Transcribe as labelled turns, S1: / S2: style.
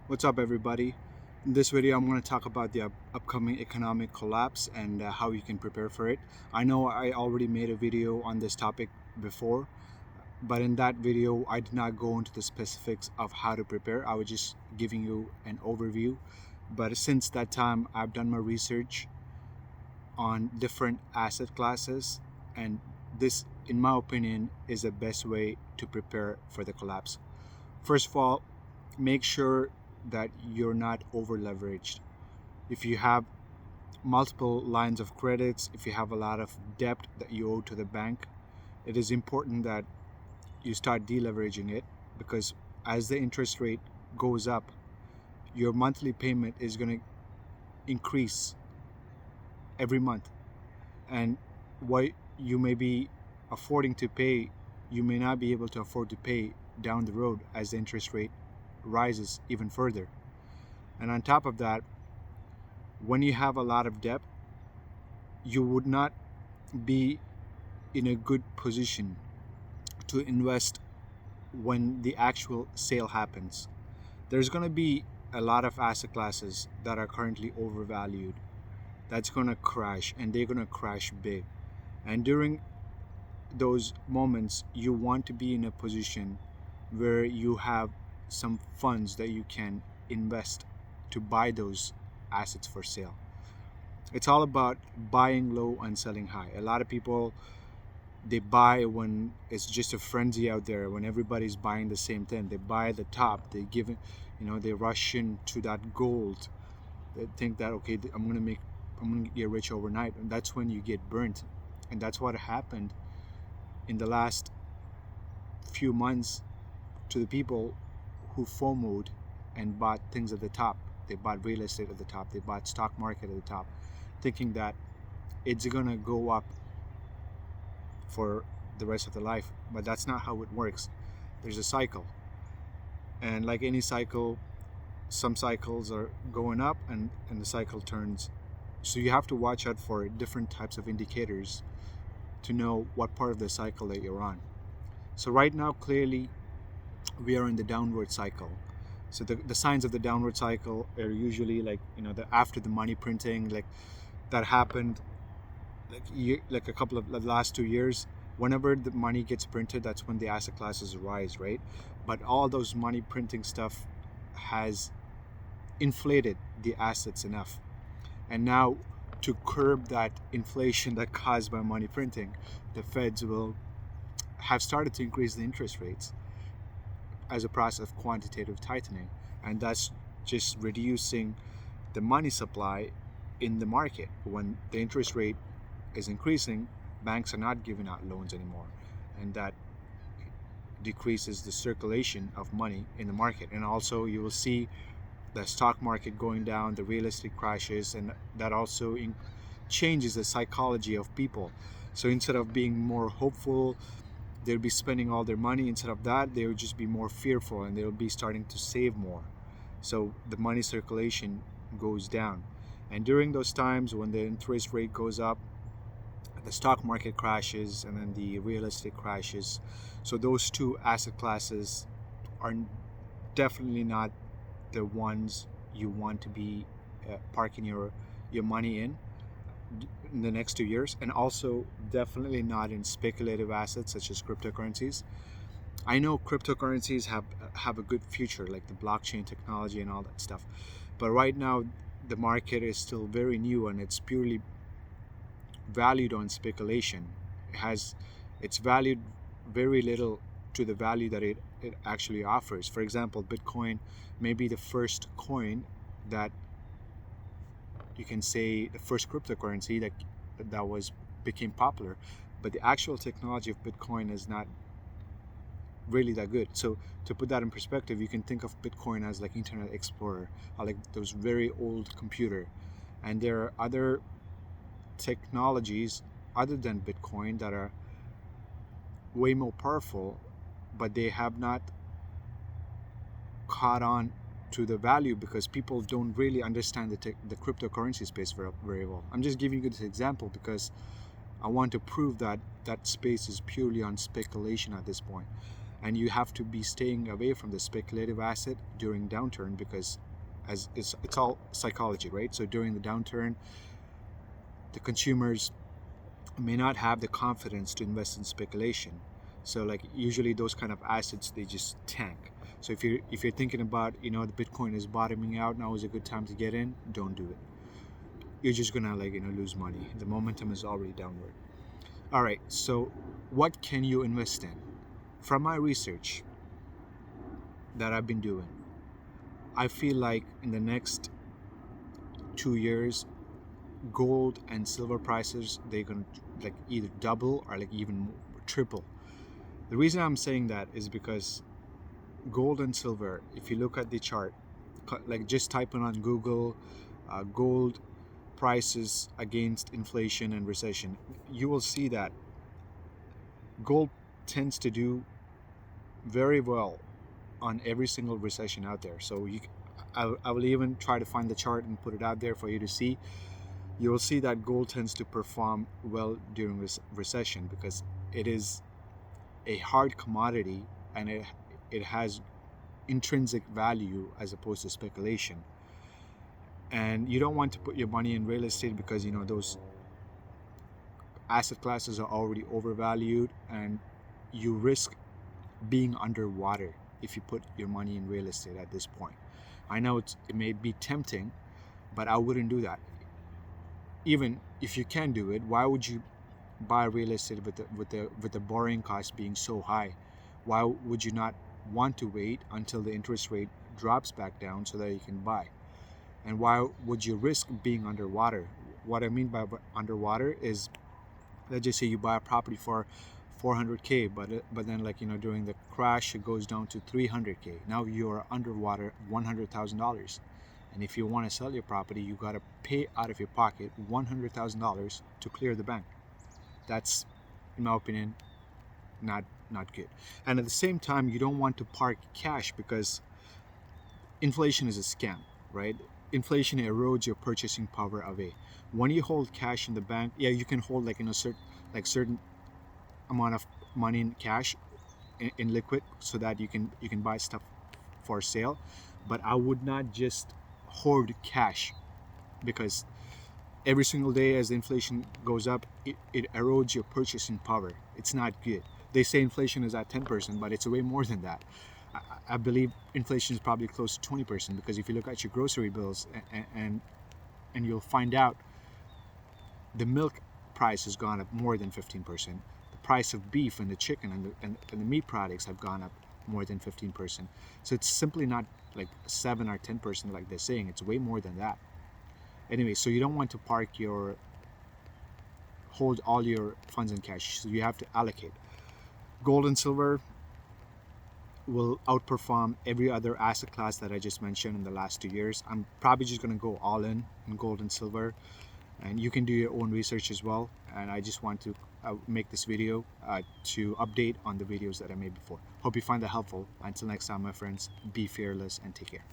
S1: What's up, everybody? In this video, I'm going to talk about the upcoming economic collapse and how you can prepare for it. I know I already made a video on this topic before, but in that video, I did not go into the specifics of how to prepare. I was just giving you an overview. But since that time, I've done my research on different asset classes, and this, in my opinion, is the best way to prepare for the collapse. First of all, make sure that you're not over leveraged. If you have multiple lines of credits, if you have a lot of debt that you owe to the bank, it is important that you start deleveraging it, because as the interest rate goes up, your monthly payment is going to increase every month. And what you may be affording to pay, you may not be able to afford to pay down the road as the interest rate rises even further. And on top of that, when you have a lot of debt, you would not be in a good position to invest when the actual sale happens. There's going to be a lot of asset classes that are currently overvalued that's going to crash, and they're going to crash big. And during those moments, you want to be in a position where you have some funds that you can invest to buy those assets for sale. It's all about buying low and selling high. A lot of people, they buy when it's just a frenzy out there, when everybody's buying the same thing. They buy the top, they give it, they rush into that gold. They think that, okay, I'm gonna get rich overnight, and that's when you get burnt. And that's what happened in the last few months to the people who FOMO'd and bought things at the top. They bought real estate at the top, they bought stock market at the top, thinking that it's gonna go up for the rest of the life. But that's not how it works. There's a cycle, and like any cycle, some cycles are going up and the cycle turns. So you have to watch out for different types of indicators to know what part of the cycle that you're on. So right now, clearly, we are in the downward cycle. So the signs of the downward cycle are usually like, the after the money printing, like that happened like a couple of the last 2 years. Whenever the money gets printed, that's when the asset classes rise, right? But all those money printing stuff has inflated the assets enough. And now, to curb that inflation that caused by money printing, the feds will have started to increase the interest rates as a process of quantitative tightening. And that's just reducing the money supply in the market. When the interest rate is increasing, banks are not giving out loans anymore. And that decreases the circulation of money in the market. And also, you will see the stock market going down, the real estate crashes, and that also changes the psychology of people. So instead of being more hopeful, they'll be spending all their money. Instead of that, they'll just be more fearful, and they'll be starting to save more. So the money circulation goes down. And during those times when the interest rate goes up, the stock market crashes, and then the real estate crashes. So those two asset classes are definitely not the ones you want to be parking your money in the next 2 years. And also definitely not in speculative assets such as cryptocurrencies. I know cryptocurrencies have a good future, like the blockchain technology and all that stuff, but right now the market is still very new, and it's purely valued on speculation. It's valued very little to the value that it actually offers. For example, Bitcoin may be the first coin that you can say, the first cryptocurrency that became popular, but the actual technology of Bitcoin is not really that good. So to put that in perspective, you can think of Bitcoin as like Internet Explorer, or like those very old computer. And there are other technologies other than Bitcoin that are way more powerful, but they have not caught on to the value because people don't really understand the cryptocurrency space very well. I'm just giving you this example because I want to prove that that space is purely on speculation at this point. and you have to be staying away from the speculative asset during downturn, because as it's all psychology, right? So during the downturn, the consumers may not have the confidence to invest in speculation. So like usually those kind of assets, they just tank. So if you're thinking about, the Bitcoin is bottoming out, now is a good time to get in, don't do it. You're just gonna lose money. The momentum is already downward. All right, so what can you invest in? From my research that I've been doing, I feel like in the next 2 years, gold and silver prices, they're gonna like either double or like even triple. The reason I'm saying that is because gold and silver, if you look at the chart, like just type in on Google, gold prices against inflation and recession, you will see that gold tends to do very well on every single recession out there. So I will even try to find the chart and put it out there for you to see. You will see that gold tends to perform well during this recession because it is a hard commodity, and it has intrinsic value as opposed to speculation. And you don't want to put your money in real estate because those asset classes are already overvalued, and you risk being underwater if you put your money in real estate at this point. I know it may be tempting, but I wouldn't do that. Even if you can do it, why would you buy real estate with the borrowing cost being so high? Why would you not want to wait until the interest rate drops back down so that you can buy? And why would you risk being underwater? What I mean by underwater is, let's just say you buy a property for 400K, but then during the crash it goes down to 300K. Now you're underwater $100,000, and if you want to sell your property, you got to pay out of your pocket $100,000 to clear the bank. That's, in my opinion, not good. And at the same time, you don't want to park cash because inflation is a scam, right? Inflation erodes your purchasing power away. When you hold cash in the bank, yeah, you can hold certain amount of money in cash, in liquid, so that you can buy stuff for sale. But I would not just hoard cash, because every single day as the inflation goes up, it erodes your purchasing power. It's not good. They say inflation is at 10%, but it's way more than that. I believe inflation is probably close to 20%, because if you look at your grocery bills, and you'll find out the milk price has gone up more than 15%. The price of beef and the chicken and the meat products have gone up more than 15%. So it's simply not like 7 or 10% like they're saying. It's way more than that. Anyway, so you don't want to hold all your funds in cash. So you have to allocate. Gold and silver will outperform every other asset class that I just mentioned in the last 2 years. I'm probably just going to go all in gold and silver, and you can do your own research as well. And I just want to make this video to update on the videos that I made before. Hope you find that helpful. Until next time, my friends, be fearless and take care.